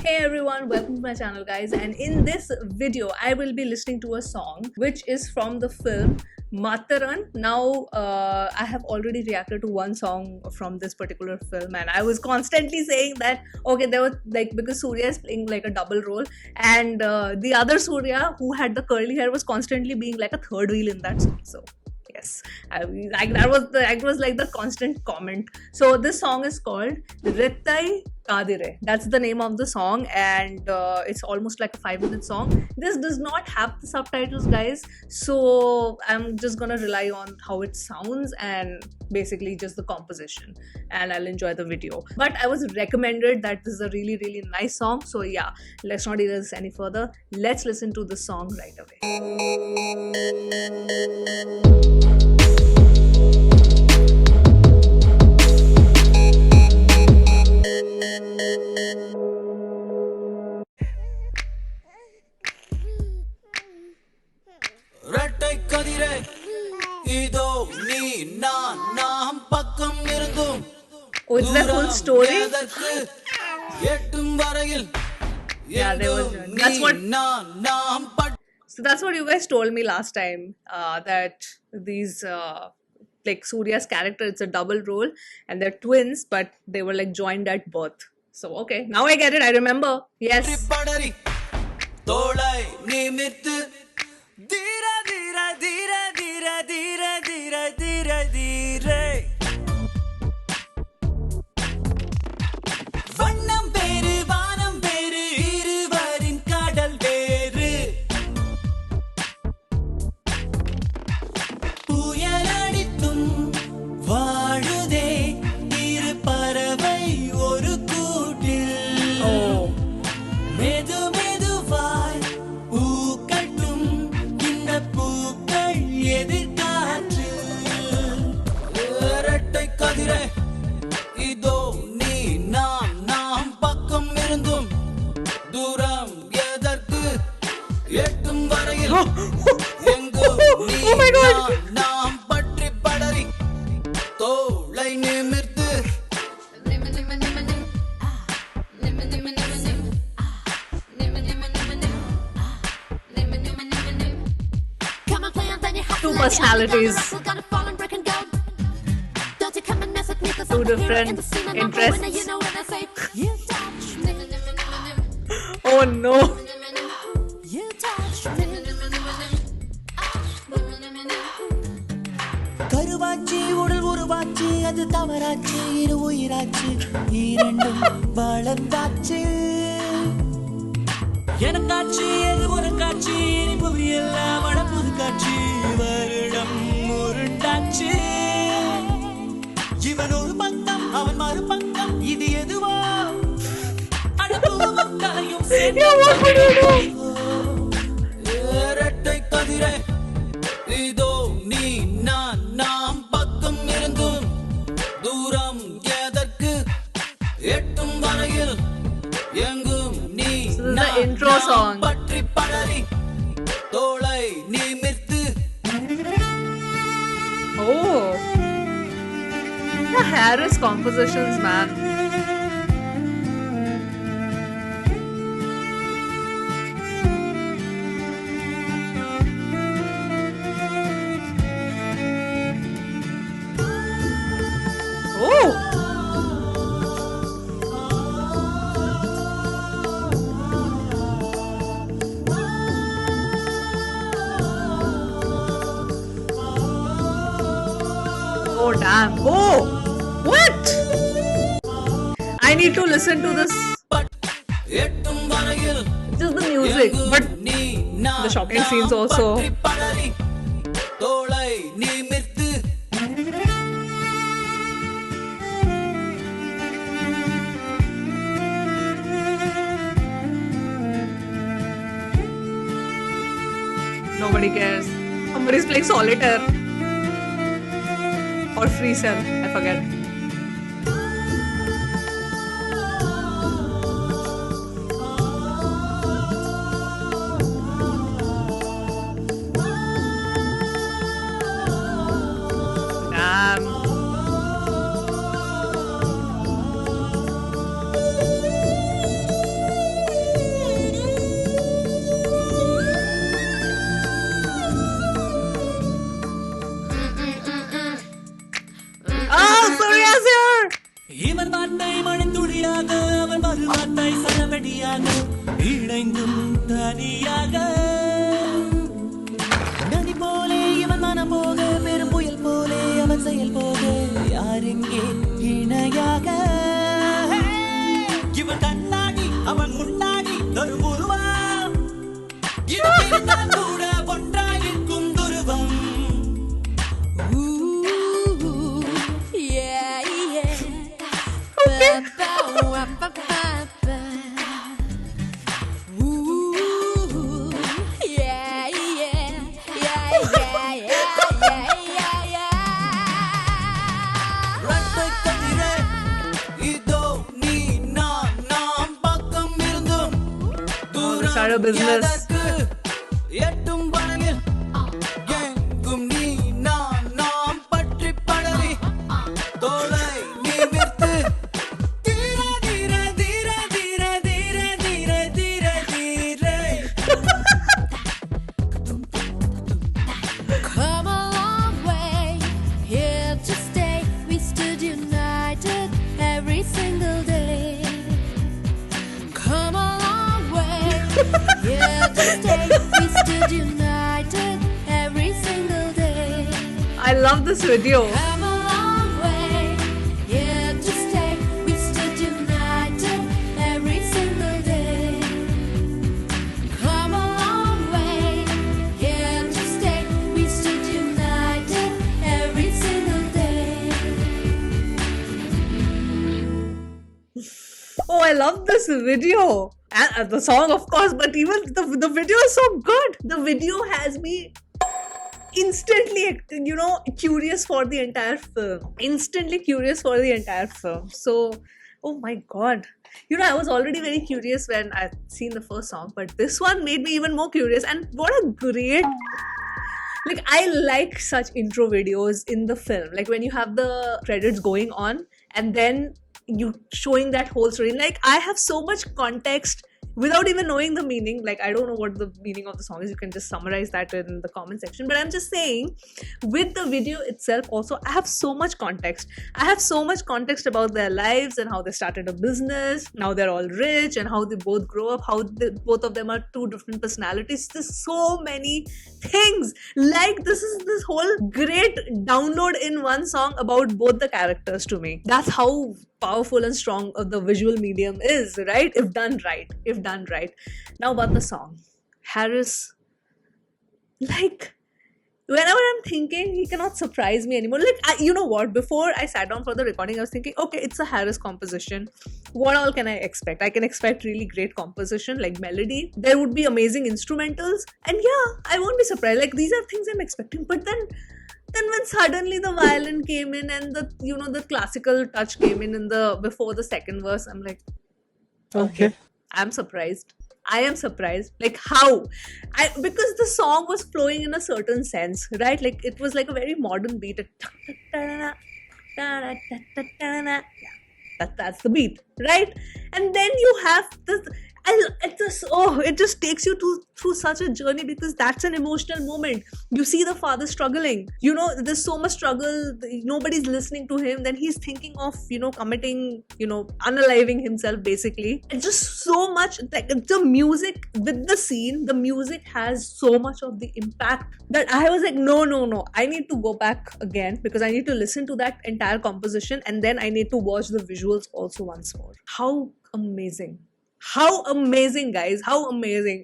Hey everyone, welcome to my channel guys, and in this video I will be listening to a song which is from the film Mataran. Now I have already reacted to one song from this particular film and I was constantly saying that okay, there was like, because Surya is playing like a double role and the other Surya who had the curly hair was constantly being like a third wheel in that song. So yes, like that was like the constant comment. So this song is called Rettai Kadire. That's the name of the song, and it's almost like a 5-minute song. This does not have the subtitles, guys, so I'm just gonna rely on how it sounds and basically just the composition, and I'll enjoy the video. But I was recommended that this is a really nice song, so yeah, let's not do this any further. Let's listen to the song right away. ரெட்டை கதிரே இதோ நீ நாம் பக்கம் இருந்தும் Oh, it's the full story? எட்டும் வரையில் Yeah, that's what you guys told me last time, that these like Surya's character, it's a double role and they're twins, but they were like joined at birth. So okay, now I get it, I remember. Yes. தோளை நிமிர்த்து தீர தீர தீர தீர தீர தீர தீர தீரே வண்ணம் பேரு வானம் பேரு இருவரின் கடல் வேறு புயலடித்தும் வாழுதே இரு பறவை ஒரு கூட்டில் மெது மெதுவாய் பூக்கட்டும் இந்த பூக்கள் எதிர்காற்றில் இரட்டை கதிரே இதோ நீ நாம் பக்கம் இருந்தும் தூரம் எதற்கு எட்டும் வரையில் எங்கும் நீ நாம் பற்றி படரி தோளை நிமிர்த்து Two personalities, two different interests. Oh no. கருவாச்சி உடல் உருவாச்சி அது தவறாச்சு இரு உயிராச்சு இரண்டும் வளர்ந்தாச்சு எனக்காட்சி எது ஒரு காட்சி இனிப்பு எல்லாம் வடப்புது காட்சி வருடம் உருண்டாச்சு இவன் ஒரு பக்கம் அவன் மறுபக்கம் இது எதுவோ அனுபவம் கலையும் இரட்டை கதிரே இதோ நீ நாம் பக்கம் இருந்தும் தூரம் எதற்கு எட்டும் வரையில் எங்கும் நீ the intro song. பற்றி படரி தோளை நிமிர்த்து Oh, the Harris compositions, man. Oh, oh damn. Oh, what? I need to listen to this. எட்டும் வரையில் Just the music, but நீ the shocking scenes also. படரி தோளை நிமிர்த்து Nobody cares. Somebody's playing solitaire or free cell, I forget. Damn. அடியாக இணைந்தும் தனியாக நதி போலே இவன் மனம் போக பெரும் புயல் போலே அவன் செயல் போக யாரெங்கே இணையாக இவன் கண்ணாடி அவன் முன்னாடி ஒரு உருவம் இவன் இருந்தால் கூட ஒன்றாயிருக்கும் துருவம் Start a business. எட்டும் பணங்கில் எங்கும் நீ நாம் பற்றி படரி தோளை நிமிர்த்து தீர தீர தீர தீர தீர தீர தீர தீர Come a long way, here to stay. We stood united every single day. Come a long way, here to stay. We stood united every single day. I love this video. Come a long way, here to stay. We stood united every single day. Come a long way, here to stay. We stood united every single day. Oh, I love this video. And the song, of course, but even the video is so good. The video has me instantly, curious for the entire film. Instantly curious for the entire film. So, oh my god. I was already very curious when I'd seen the first song, but this one made me even more curious. And what a great... Like, I like such intro videos in the film. Like, when you have the credits going on and then you showing that whole story. Like, I have so much context without even knowing the meaning. Like, I don't know what the meaning of the song is. You can just summarize that in the comment section. But I'm just saying, with the video itself also, I have so much context. I have so much context about their lives and how they started a business. Now they're all rich and how they both grow up. How both of them are two different personalities. There's so many things. Like, this is this whole great download in one song about both the characters to me. That's how powerful and strong the visual medium is, right? If done right. Now about the song. Harris, like, whenever I'm thinking, he cannot surprise me anymore. Like, you know what? Before I sat down for the recording, I was thinking, okay, it's a Harris composition. What all can I expect? I can expect really great composition, like melody. There would be amazing instrumentals. And yeah, I won't be surprised. Like, these are things I'm expecting. But then when suddenly the violin came in and the classical touch came in the before the second verse, I'm like, okay. I'm surprised. I am surprised. Like, how? Because the song was flowing in a certain sense, right? Like, it was like a very modern beat. That's the beat, right? And then you have this... it just takes you through such a journey, because that's an emotional moment. You see the father struggling. There's so much struggle. Nobody's listening to him. Then he's thinking of, committing, unaliving himself, basically. It's just so much. Like, the music with the scene, the music has so much of the impact that I was like, no. I need to go back again, because I need to listen to that entire composition, and then I need to watch the visuals also once more. How amazing. How amazing, guys. How amazing.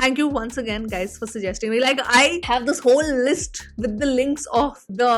Thank you once again, guys, for suggesting me. Like, I have this whole list with the links of the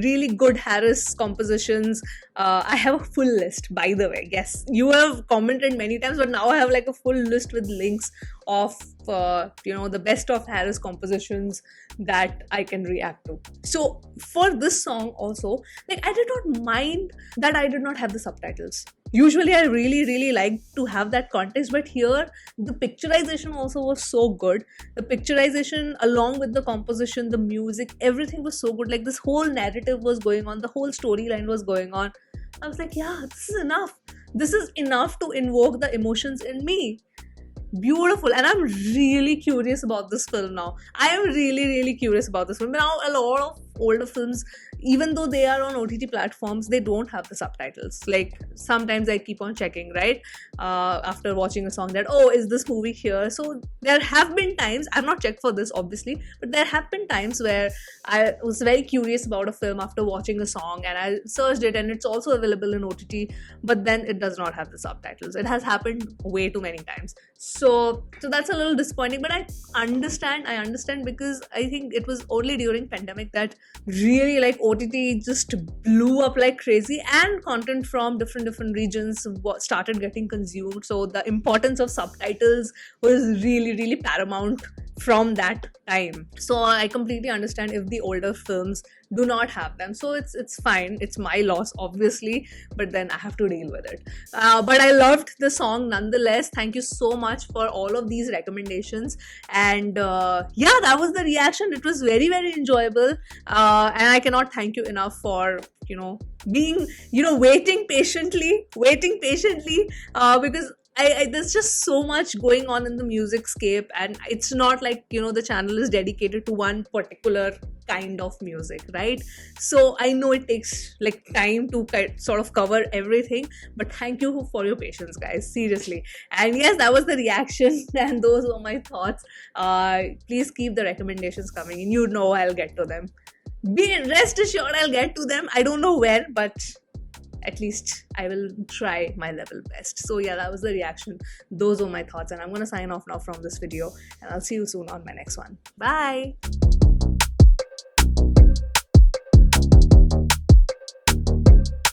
really good Harris compositions. I have a full list, by the way. Yes, you have commented many times, but now I have like a full list with links of the best of Harris compositions that I can react to. So for this song also, like, I did not mind that I did not have the subtitles. Usually I really like to have that context, but here the picturization also was so good. The picturization along with the composition, the music, everything was so good. Like, this whole narrative was going on, the whole storyline was going on. I was like, yeah, this is enough. This is enough to invoke the emotions in me. Beautiful. And I'm really curious about this film now. I am really curious about this film. Now, a lot of older films, even though they are on OTT platforms, they don't have the subtitles. Like sometimes I keep on checking, right, after watching a song, that, oh, is this movie here? So there have been times, I've not checked for this obviously, but there have been times where I was very curious about a film after watching a song, and I searched it, and it's also available in OTT, but then it does not have the subtitles. It has happened way too many times. So that's a little disappointing, but I understand, because I think it was only during pandemic that really, like, OTT just blew up like crazy, and content from different regions started getting consumed. So the importance of subtitles was really paramount from that time. So I completely understand if the older films do not have them. So it's fine. It's my loss, obviously, but then I have to deal with it. But I loved the song nonetheless. Thank you so much for all of these recommendations. And yeah, that was the reaction. It was very enjoyable. And I cannot thank you enough for, being, waiting patiently, because I there's just so much going on in the music scape, and it's not like, the channel is dedicated to one particular kind of music, right? So I know it takes like time to sort of cover everything, but thank you for your patience, guys, seriously. And yes, that was the reaction and those were my thoughts. Please keep the recommendations coming in. I'll get to them. Rest assured, I'll get to them. I don't know when, but at least I will try my level best. So yeah, that was the reaction. Those were my thoughts, and I'm gonna sign off now from this video, and I'll see you soon on my next one. Bye.